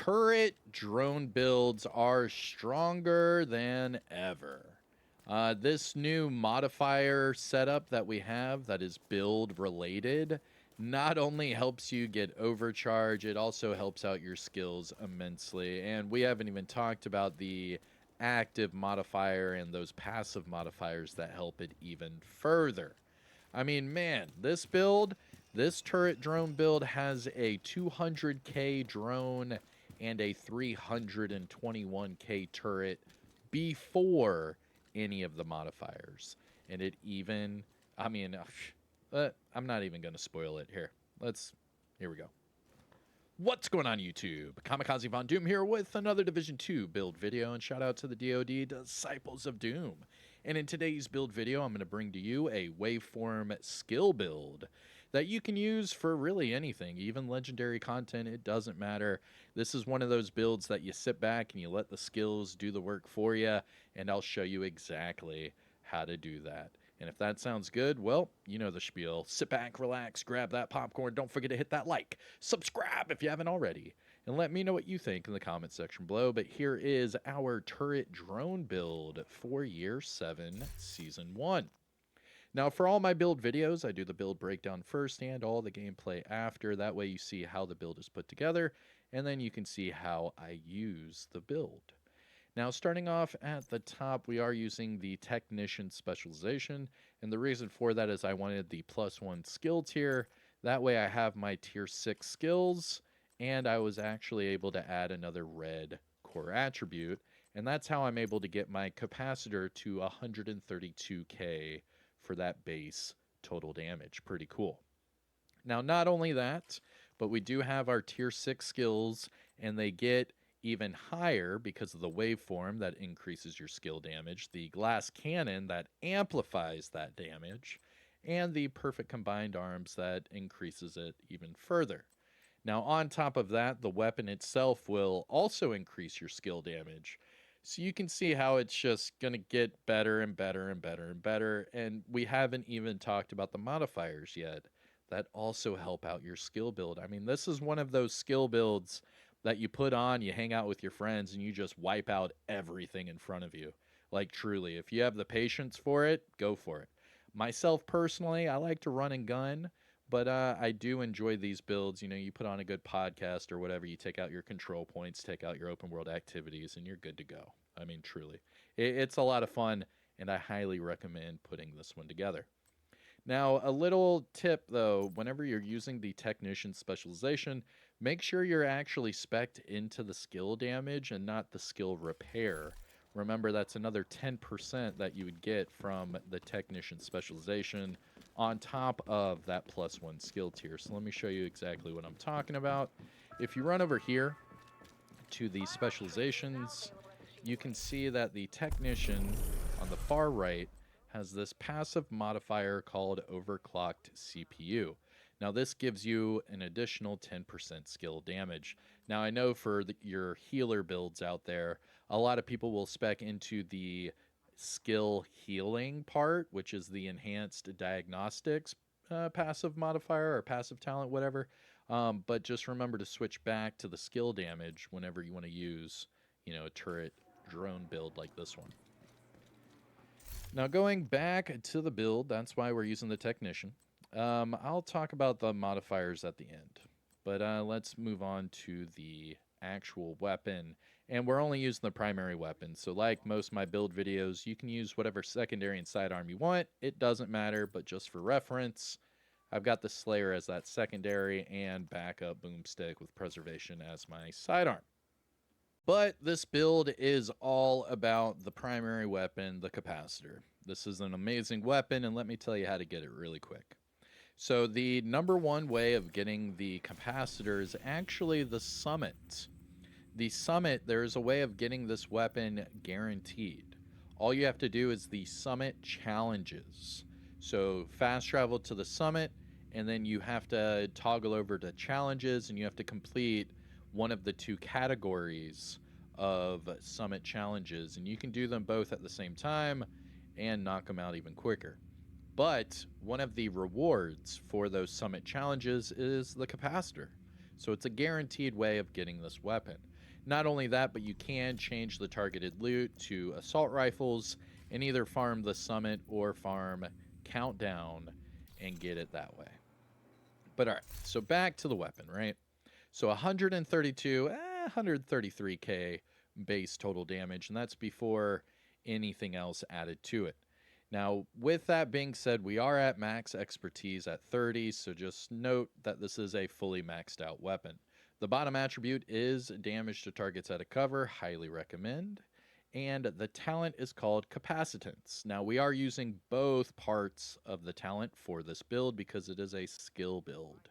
Turret drone builds are stronger than ever. This new modifier setup that we have that is build related not only helps you get overcharge, it also helps out your skills immensely. And we haven't even talked about the active modifier and those passive modifiers that help it even further. I mean, man, this turret drone build has a 200k drone and a 321k turret before any of the modifiers. And it even, I mean, I'm not even going to spoil it here. Here we go. What's going on, YouTube? Kamikazevondoom here with another Division 2 build video, and shout out to the DoD Disciples of Doom. And in today's build video, I'm going to bring to you a waveform skill build that you can use for really anything, even legendary content. It doesn't matter. This is one of those builds that you sit back and you let the skills do the work for you, and I'll show you exactly how to do that. And if that sounds good, well, you know the spiel. Sit back, relax, grab that popcorn. Don't forget to hit that like. Subscribe if you haven't already. And let me know what you think in the comment section below. But here is our turret drone build for Year 7, Season 1. Now, for all my build videos, I do the build breakdown first and all the gameplay after. That way you see how the build is put together, and then you can see how I use the build. Now, starting off at the top, we are using the Technician Specialization, and the reason for that is I wanted the +1 skill tier. That way I have my tier 6 skills, and I was actually able to add another red core attribute, and that's how I'm able to get my Capacitor to 132k for that base total damage. Pretty cool. Now, not only that, but we do have our tier 6 skills, and they get even higher because of the waveform that increases your skill damage, the glass cannon that amplifies that damage, and the perfect combined arms that increases it even further. Now, on top of that, the weapon itself will also increase your skill damage. So you can see how it's just going to get better and better and better and better. And we haven't even talked about the modifiers yet that also help out your skill build. I mean, this is one of those skill builds that you put on, you hang out with your friends, and you just wipe out everything in front of you. Like, truly, if you have the patience for it, go for it. Myself, personally, I like to run and gun, but I do enjoy these builds. You know, you put on a good podcast or whatever, you take out your control points, take out your open world activities, and you're good to go. I mean, truly. It's a lot of fun, and I highly recommend putting this one together. Now, a little tip, though, whenever you're using the Technician Specialization, make sure you're actually spec'd into the skill damage and not the skill repair. Remember, that's another 10% that you would get from the Technician Specialization on top of that +1 skill tier. So let me show you exactly what I'm talking about. If you run over here to the specializations, you can see that the Technician on the far right has this passive modifier called Overclocked CPU. Now, this gives you an additional 10% skill damage. Now, I know for your healer builds out there, a lot of people will spec into the skill healing part, which is the enhanced diagnostics passive modifier or passive talent, whatever. But just remember to switch back to the skill damage whenever you want to use, you know, a turret drone build like this one. Now, going back to the build, that's why we're using the Technician. I'll talk about the modifiers at the end, but let's move on to the actual weapon. And we're only using the primary weapon, so like most of my build videos, you can use whatever secondary and sidearm you want. It doesn't matter, but just for reference, I've got the Slayer as that secondary and backup boomstick with preservation as my sidearm. But this build is all about the primary weapon, the Capacitor. This is an amazing weapon, and let me tell you how to get it really quick. So the #1 way of getting the Capacitor is actually the Summit. The Summit, there's a way of getting this weapon guaranteed. All you have to do is the Summit challenges. So fast travel to the Summit, and then you have to toggle over to challenges, and you have to complete one of the 2 categories of Summit challenges, and you can do them both at the same time and knock them out even quicker. But one of the rewards for those Summit challenges is the Capacitor. So it's a guaranteed way of getting this weapon. Not only that, but you can change the targeted loot to assault rifles and either farm the summit or farm countdown and get it that way. But all right, so back to the weapon, right? So 132, 133k base total damage, and that's before anything else added to it. Now, with that being said, we are at max expertise at 30, so just note that this is a fully maxed out weapon. The bottom attribute is damage to targets out of cover, highly recommend. And the talent is called Capacitance. Now, we are using both parts of the talent for this build because it is a skill build.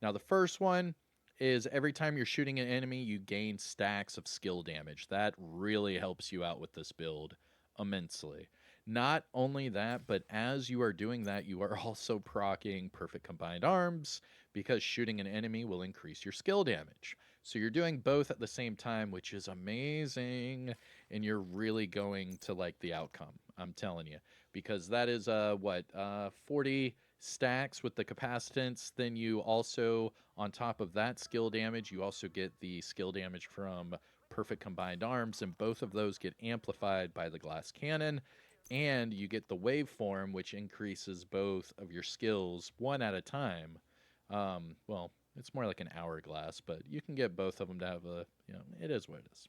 Now, the first one is every time you're shooting an enemy, you gain stacks of skill damage. That really helps you out with this build immensely. Not only that, but as you are doing that, you are also proccing Perfect Combined Arms because shooting an enemy will increase your skill damage. So you're doing both at the same time, which is amazing, and you're really going to like the outcome. I'm telling you, because that is 40 stacks with the capacitance. Then you also, on top of that skill damage, you also get the skill damage from Perfect Combined Arms, and both of those get amplified by the glass cannon. And you get the waveform, which increases both of your skills one at a time. Well, it's more like an hourglass, but you can get both of them to have a, it is what it is.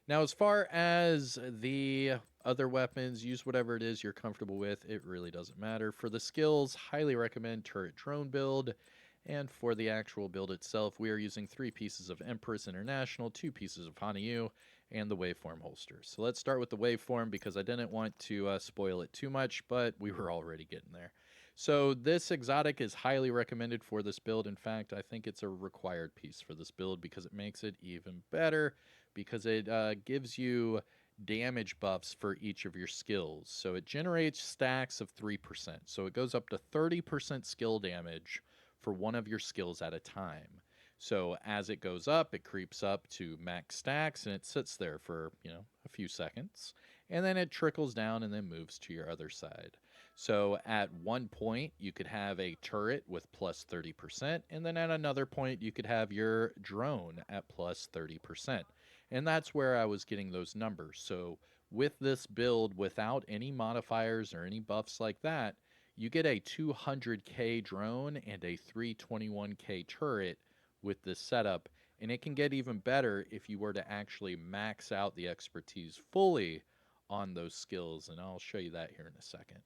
Now, as far as the other weapons, use whatever it is you're comfortable with. It really doesn't matter. For the skills, highly recommend turret drone build. And for the actual build itself, we are using 3 pieces of Empress International, 2 pieces of Hanayu, and the waveform holster. So let's start with the waveform because I didn't want to spoil it too much, but we were already getting there. So this exotic is highly recommended for this build. In fact, I think it's a required piece for this build because it makes it even better because it gives you damage buffs for each of your skills. So it generates stacks of 3%. So it goes up to 30% skill damage for one of your skills at a time. So as it goes up, it creeps up to max stacks and it sits there for, a few seconds. And then it trickles down and then moves to your other side. So at one point, you could have a turret with plus 30%. And then at another point, you could have your drone at plus 30%. And that's where I was getting those numbers. So with this build, without any modifiers or any buffs like that, you get a 200k drone and a 321k turret with this setup. And it can get even better if you were to actually max out the expertise fully on those skills. And I'll show you that here in a second.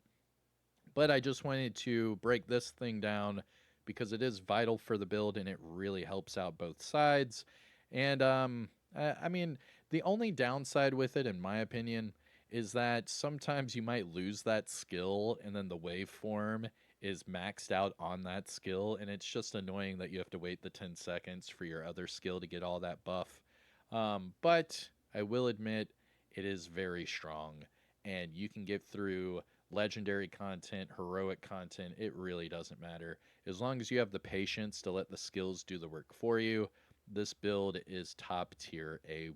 But I just wanted to break this thing down because it is vital for the build and it really helps out both sides. And I mean, the only downside with it, in my opinion, is that sometimes you might lose that skill and then the waveform is maxed out on that skill. And it's just annoying that you have to wait the 10 seconds for your other skill to get all that buff. But I will admit it is very strong and you can get through legendary content, heroic content. It really doesn't matter. As long as you have the patience to let the skills do the work for you, this build is top tier A1.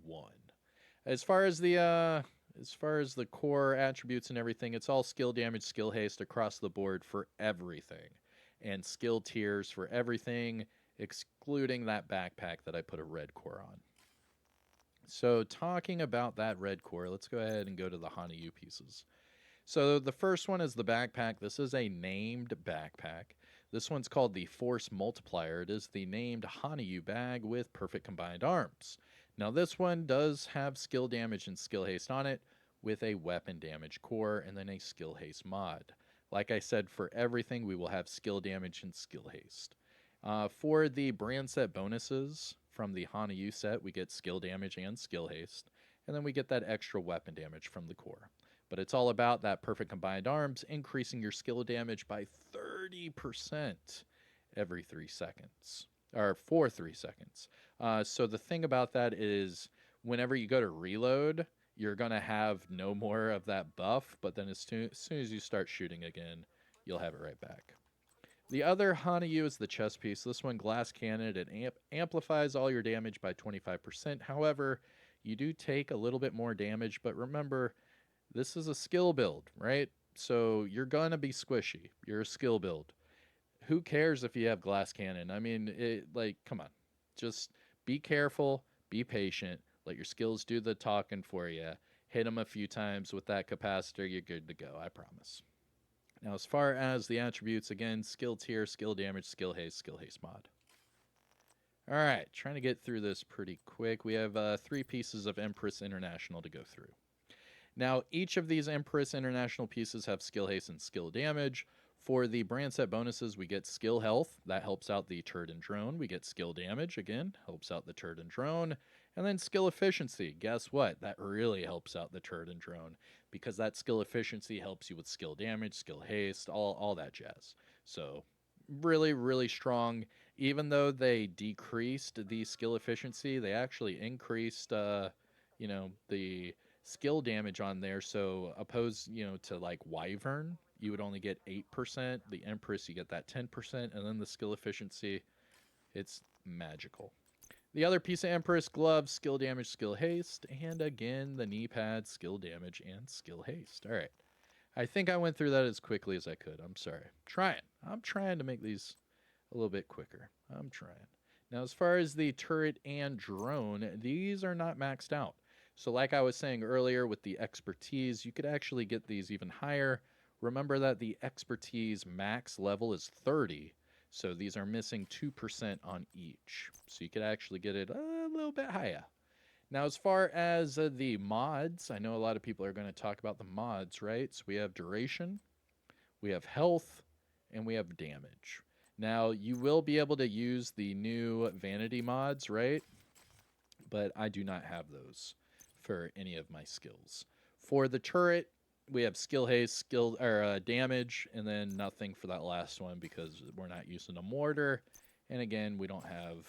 As far as the core attributes and everything, it's all skill damage, skill haste across the board for everything. And skill tiers for everything, excluding that backpack that I put a red core on. So talking about that red core, let's go ahead and go to the Hanayu pieces. So the first one is the backpack. This is a named backpack. This one's called the Force Multiplier. It is the named Hanayu bag with Perfect Combined Arms. Now this one does have skill damage and skill haste on it with a weapon damage core and then a skill haste mod. Like I said, for everything we will have skill damage and skill haste. For the brand set bonuses from the Hanayu set, we get skill damage and skill haste. And then we get that extra weapon damage from the core. But it's all about that Perfect Combined Arms, increasing your skill damage by 30% every 3 seconds, or for 3 seconds. So the thing about that is whenever you go to reload, you're going to have no more of that buff, but then as soon as you start shooting again, you'll have it right back. The other Hanayu is the chest piece. This one, glass cannon. It amplifies all your damage by 25%. However, you do take a little bit more damage, but remember, this is a skill build, right? So you're going to be squishy. You're a skill build. Who cares if you have glass cannon? I mean, come on. Just be careful. Be patient. Let your skills do the talking for you. Hit them a few times with that capacitor. You're good to go. I promise. Now, as far as the attributes, again, skill tier, skill damage, skill haste mod. All right, trying to get through this pretty quick. We have 3 pieces of Empress International to go through. Now, each of these Empress International pieces have skill haste and skill damage. For the brand set bonuses, we get skill health. That helps out the turret and drone. We get skill damage, again, helps out the turret and drone. And then skill efficiency. Guess what? That really helps out the turret and drone because that skill efficiency helps you with skill damage, skill haste, all that jazz. So really, really strong. Even though they decreased the skill efficiency, they actually increased, the skill damage on there. So opposed, to like Wyvern, you would only get 8%. The Empress, you get that 10%, and then the skill efficiency, it's magical. The other piece of Empress, gloves, skill damage, skill haste, and again, the knee pad, skill damage, and skill haste. All right. I think I went through that as quickly as I could. I'm sorry. I'm trying to make these a little bit quicker. I'm trying. Now, as far as the turret and drone, these are not maxed out. So like I was saying earlier with the expertise, you could actually get these even higher. Remember that the expertise max level is 30. So these are missing 2% on each. So you could actually get it a little bit higher. Now, as far as the mods, I know a lot of people are going to talk about the mods, right? So we have duration, we have health, and we have damage. Now, you will be able to use the new vanity mods, right? But I do not have those for any of my skills. For the turret, we have skill haste, damage, and then nothing for that last one because we're not using a mortar. And again, we don't have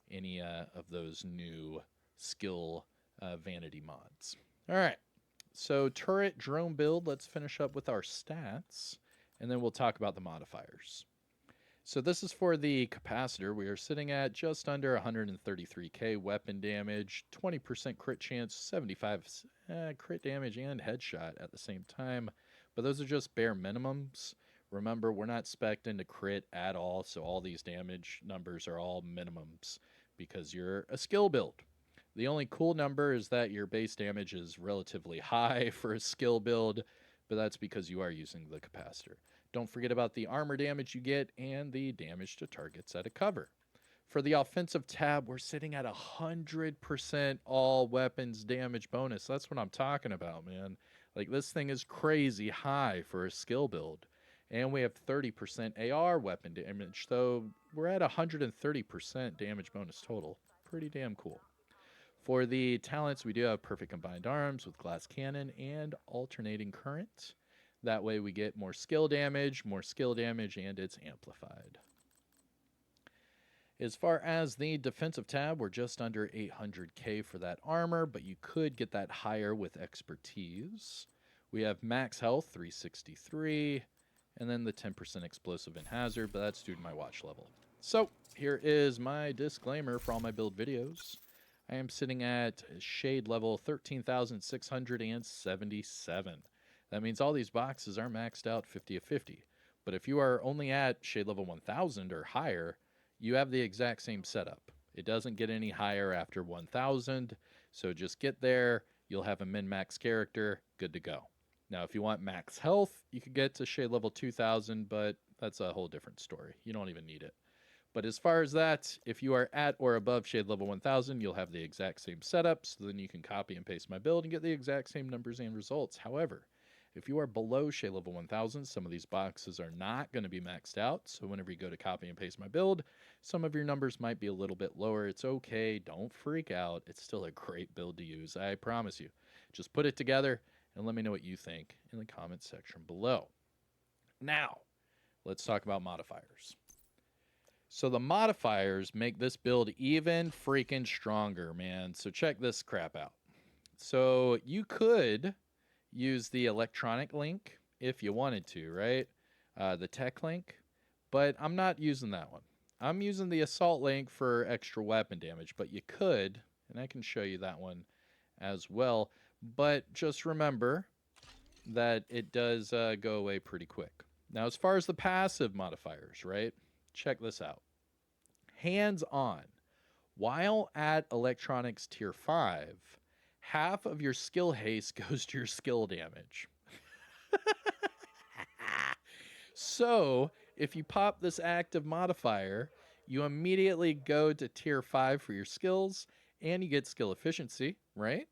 any of those new skill vanity mods. All right, so turret drone build. Let's finish up with our stats, and then we'll talk about the modifiers. So this is for the capacitor. We are sitting at just under 133k weapon damage, 20% crit chance, 75 crit damage and headshot at the same time. But those are just bare minimums. Remember, we're not spec'd into crit at all, so all these damage numbers are all minimums because you're a skill build. The only cool number is that your base damage is relatively high for a skill build, but that's because you are using the capacitor. Don't forget about the armor damage you get and the damage to targets at a cover. For the offensive tab, we're sitting at 100% all weapons damage bonus. That's what I'm talking about, man. Like, this thing is crazy high for a skill build. And we have 30% AR weapon damage, so we're at 130% damage bonus total. Pretty damn cool. For the talents, we do have perfect combined arms with glass cannon and alternating current. That way we get more skill damage, and it's amplified. As far as the defensive tab, we're just under 800k for that armor, but you could get that higher with expertise. We have max health, 363, and then the 10% explosive and hazard, but that's due to my watch level. So here is my disclaimer for all my build videos. I am sitting at shade level 13,677. That means all these boxes are maxed out 50 of 50. But if you are only at shade level 1000 or higher, you have the exact same setup. It doesn't get any higher after 1000, so just get there. You'll have a min-max character, good to go. Now, if you want max health, you could get to shade level 2000, but that's a whole different story. You don't even need it. But as far as that, if you are at or above shade level 1000, you'll have the exact same setup, so then you can copy and paste my build and get the exact same numbers and results. However, if you are below shade level 1000, some of these boxes are not going to be maxed out, so whenever you go to copy and paste my build, some of your numbers might be a little bit lower. It's okay, don't freak out. It's still a great build to use, I promise you. Just put it together and let me know what you think in the comment section below. Now, let's talk about modifiers. So the modifiers make this build even freaking stronger, man. So check this crap out. So you could use the electronic link if you wanted to, right? The tech link, but I'm not using that one. I'm using the assault link for extra weapon damage, but you could, and I can show you that one as well. But just remember that it does go away pretty quick. Now, as far as the passive modifiers, right? Check this out. Hands on. While at electronics tier 5, half of your skill haste goes to your skill damage. So, if you pop this active modifier, you immediately go to tier 5 for your skills, and you get skill efficiency, right?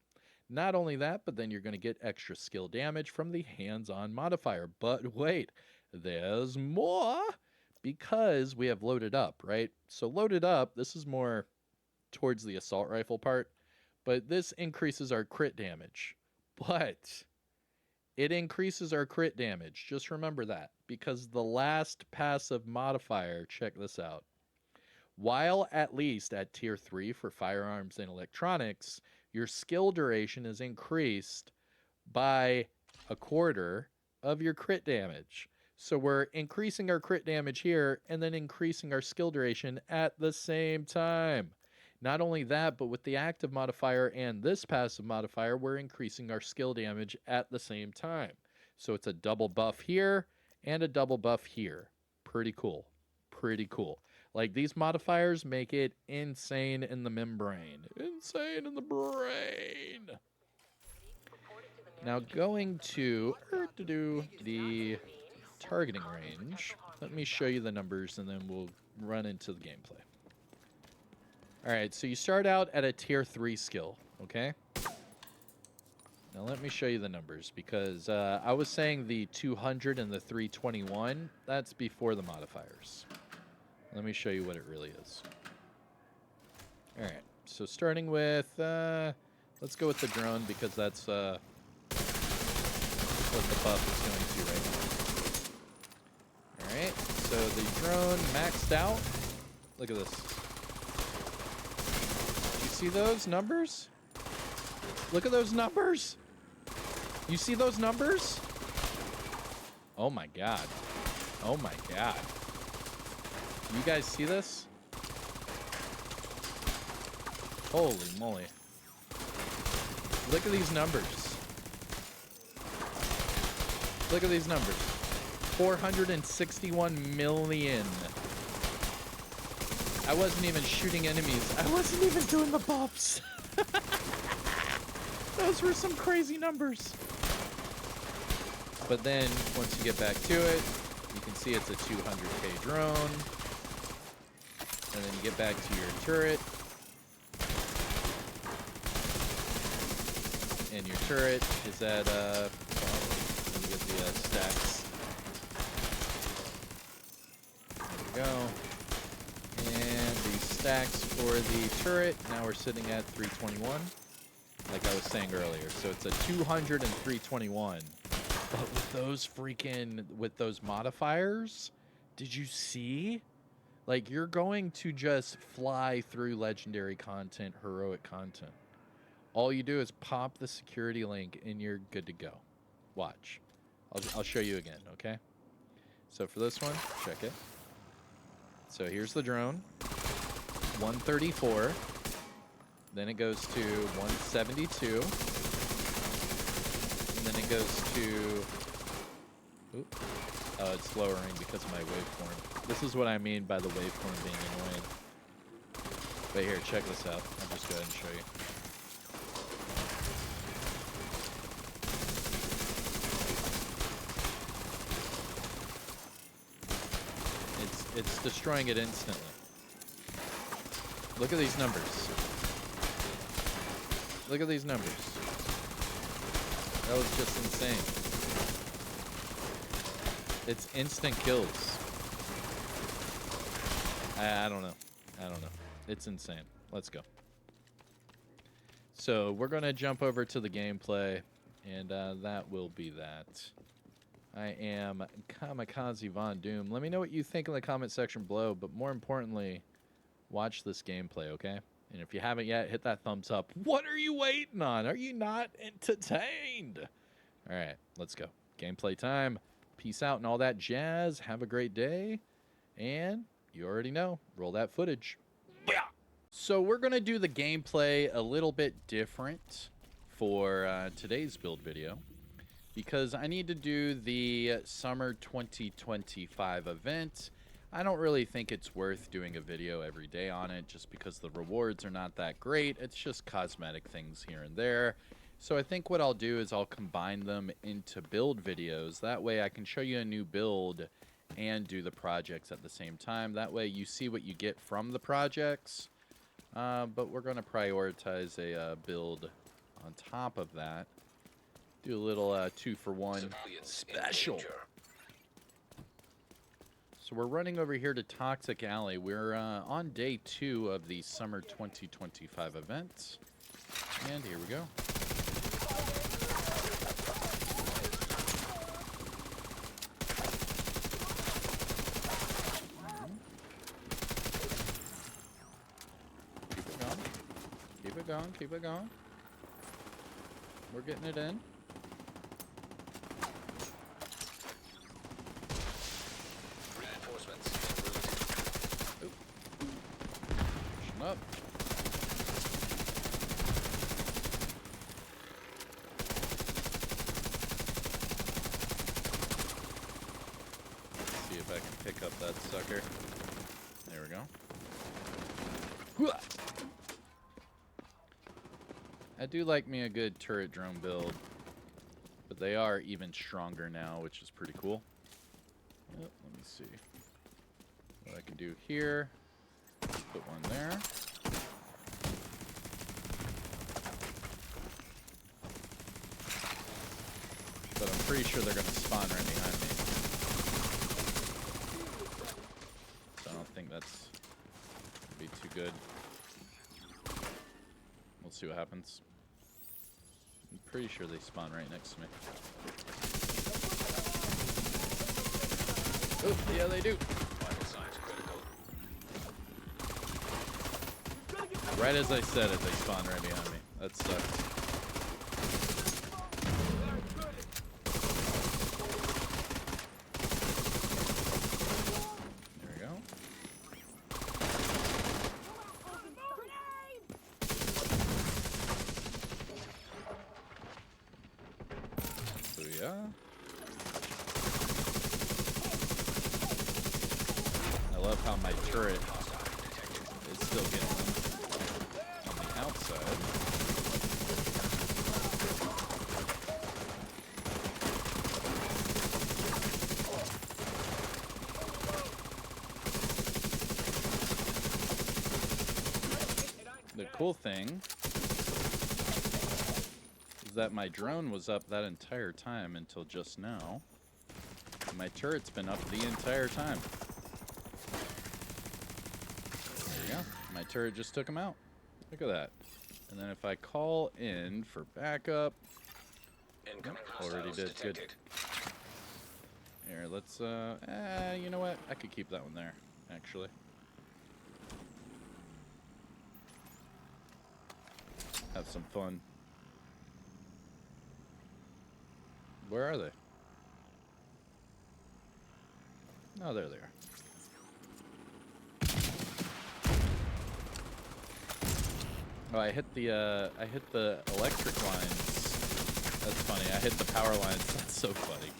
Not only that, but then you're going to get extra skill damage from the hands-on modifier. But wait, there's more, because we have loaded up, right? So loaded up, this is more towards the assault rifle part, but this increases our crit damage. But it increases our crit damage. Just remember that, because the last passive modifier, check this out. While at least at tier 3 for firearms and electronics, your skill duration is increased by a quarter of your crit damage. So we're increasing our crit damage here and then increasing our skill duration at the same time. Not only that, but with the active modifier and this passive modifier, we're increasing our skill damage at the same time. So it's a double buff here and a double buff here. Pretty cool. Pretty cool. Like, these modifiers make it insane in the membrane. Insane in the brain. Now, going to the targeting range, let me show you the numbers, and then we'll run into the gameplay. All right, so you start out at a tier 3 skill, okay? Now, let me show you the numbers, because I was saying the 200 and the 321, that's before the modifiers. Let me show you what it really is. All right, so starting with, let's go with the drone, because that's what the buff is going to right now. All right, so the drone maxed out. Look at this. You see those numbers? Look at those numbers. You see those numbers? Oh my God. Oh my God. You guys see this? Holy moly. Look at these numbers. Look at these numbers. 461 million. I wasn't even shooting enemies. I wasn't even doing the buffs. Those were some crazy numbers. But then, once you get back to it, you can see it's a 200k drone. And then you get back to your turret. And your turret is at, let me get the stacks. There we go. And the stacks for the turret, now we're sitting at 321, like I was saying earlier. So it's a 200 and 321. But with those modifiers, did you see? Like, you're going to just fly through legendary content, heroic content. All you do is pop the security link and you're good to go. Watch. I'll show you again, okay? So for this one, check it. So here's the drone. 134. Then it goes to 172. And then it goes to... Oop. Oh, it's lowering because of my waveform. This is what I mean by the waveform being annoying. But here, check this out. I'll just go ahead and show you. It's destroying it instantly. Look at these numbers. Look at these numbers. That was just insane. It's instant kills. I don't know. I don't know. It's insane. Let's go. So we're going to jump over to the gameplay, and that will be that. I am Kamikazevondoom. Let me know what you think in the comment section below, but more importantly, watch this gameplay, okay? And if you haven't yet, hit that thumbs up. What are you waiting on? Are you not entertained? All right, let's go. Gameplay time. Peace out and all that jazz. Have a great day. And you already know, roll that footage. Yeah. So we're going to do the gameplay a little bit different for today's build video, because I need to do the summer 2025 event. I don't really think it's worth doing a video every day on it just because the rewards are not that great. It's just cosmetic things here and there. So I think what I'll do is I'll combine them into build videos. That way I can show you a new build and do the projects at the same time. That way you see what you get from the projects. But we're going to prioritize a build on top of that. Do a little 2-for-1 special. So we're running over here to Toxic Alley. We're on day 2 of the Summer 2025 event. And here we go. Keep it going. Keep it going. Keep it going. We're getting it in. Up. See if I can pick up that sucker. There we go. I do like me a good turret drone build, but they are even stronger now, which is pretty cool. Yep, let me see what I can do here. Put one there. But I'm pretty sure they're going to spawn right behind me. So I don't think that's going to be too good. We'll see what happens. I'm pretty sure they spawn right next to me. Oh, yeah, they do. Right as I said it, they spawned right behind me. That sucks. There we go. So yeah. I love how my turret is still getting them. Outside. The cool thing is that my drone was up that entire time until just now. My turret's been up the entire time. There you go. My turret just took him out. Look at that. And then if I call in for backup, already did good. Here, let's, you know what? I could keep that one there, actually. Have some fun. Where are they? Oh, there they are. Oh, I hit the electric lines. That's funny. I hit the power lines. That's so funny.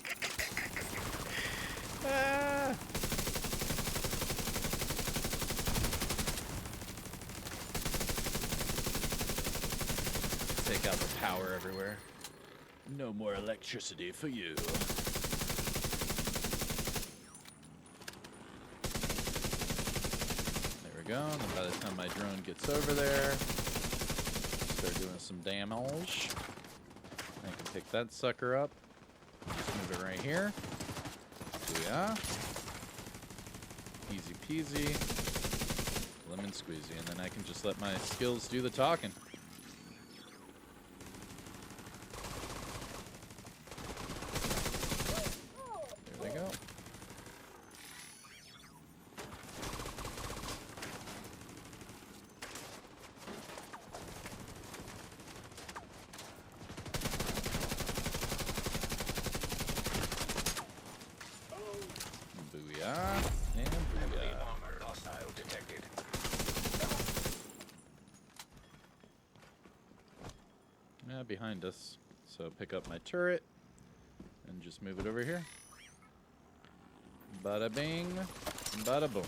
Ah! Take out the power everywhere. No more electricity for you. There we go. And by the time my drone gets over there, start doing some damage. I can pick that sucker up. Just move it right here. Yeah. Easy peasy. Lemon squeezy. And then I can just let my skills do the talking. There they go. Booyah. And booyah. Hostile detected. Yeah, behind us. So pick up my turret and just move it over here. Bada bing. Bada boom.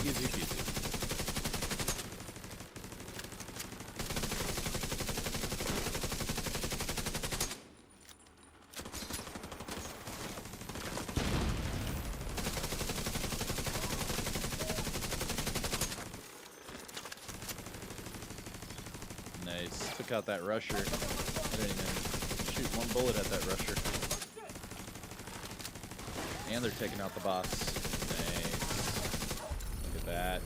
Easy peasy. Nice. Took out that rusher. I didn't even shoot one bullet at that rusher. And they're taking out the boss. Nice. Look at that.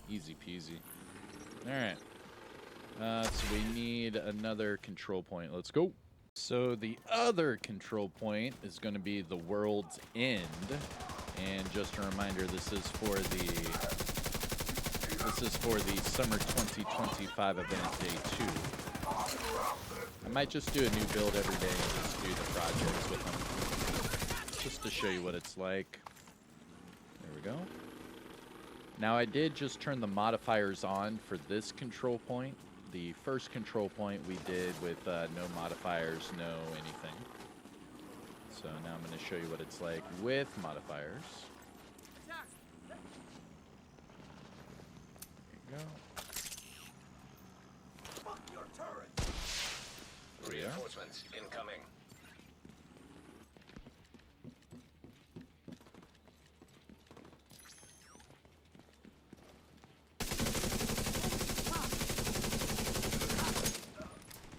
Easy peasy. Alright. So we need another control point. Let's go. So the other control point is going to be the world's end. And just a reminder, this is for the summer 2025 event day 2. I might just do a new build every day and just do the projects with them. Just to show you what it's like. There we go. Now I did just turn the modifiers on for this control point. The first control point we did with no modifiers, no anything. So now I'm going to show you what it's like with modifiers. There you go. Reinforcements incoming.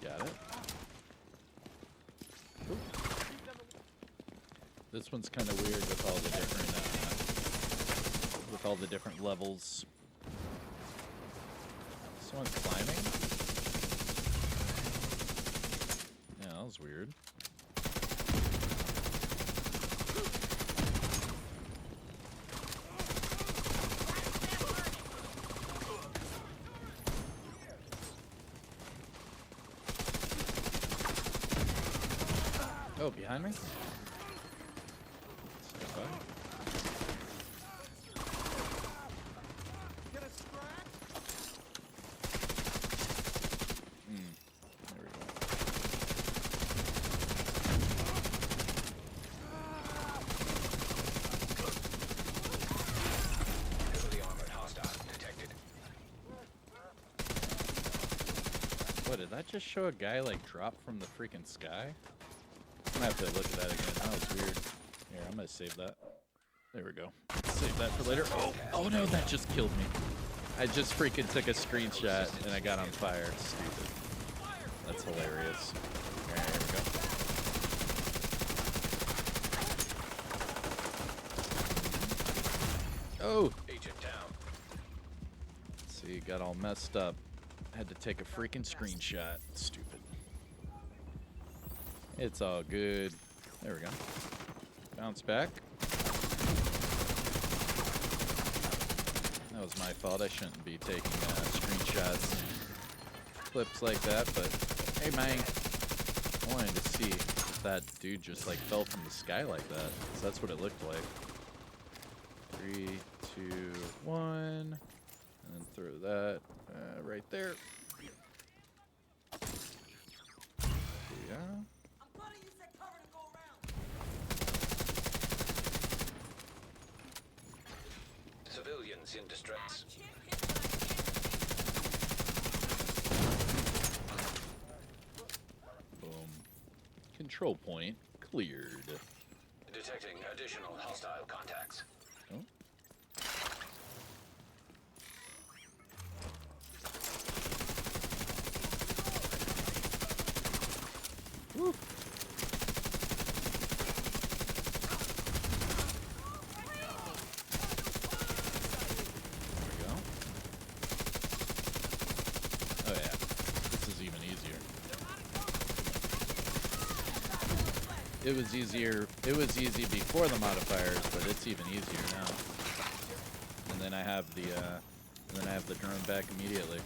Got it. Oop. This one's kind of weird with all the different levels. Someone's climbing. Yeah, that was weird. Oh, behind me? Step up. There we go. Heavily armored hostile detected. What, did that just show a guy like drop from the freaking sky? I'm gonna have to look at that again. That was weird. Here, I'm gonna save that. There we go. Save that for later. Oh no, that just killed me. I just freaking took a screenshot and I got on fire. Stupid. That's hilarious. Alright, here we go. Oh! Agent down. See, got all messed up. Had to take a freaking screenshot. Stupid. It's all good. There we go. Bounce back. That was my fault. I shouldn't be taking screenshots and clips like that, but hey, man. I wanted to see if that dude just like fell from the sky like that. So that's what it looked like. 3, 2, 1. And then throw that right there. Yeah. Civilians in distress. Boom. Control point cleared. Detecting additional hostile contacts. Oh. Woo. It was easier. It was easy before the modifiers, but it's even easier now. And then I have the drone back immediately.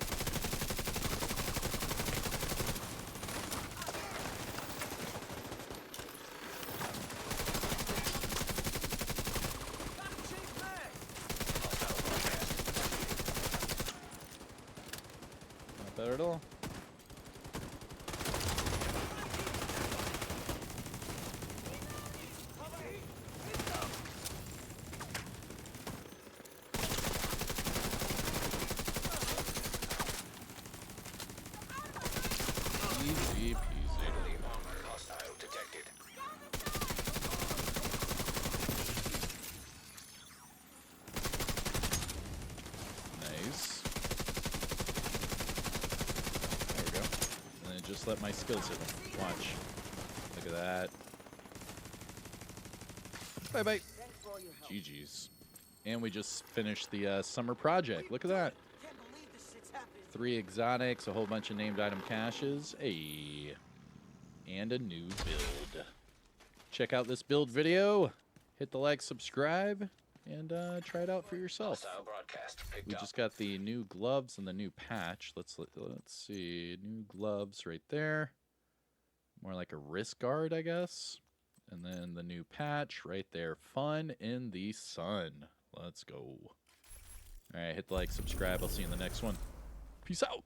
Not bad at all. Easy peasy. Heavily armored hostile detected. Nice. There we go. And then just let my skills hit him. Watch. Look at that. Bye-bye. GG's. And we just finished the summer project. Look at that. 3 exotics, a whole bunch of named item caches, and a new build. Check out this build video. Hit the like, subscribe, and try it out for yourself. Hostile broadcast picked We up. just got the new gloves and the new patch. Let's see. New gloves right there. More like a wrist guard, I guess. And then the new patch right there. Fun in the sun. Let's go. All right, hit the like, subscribe. I'll see you in the next one. Peace out.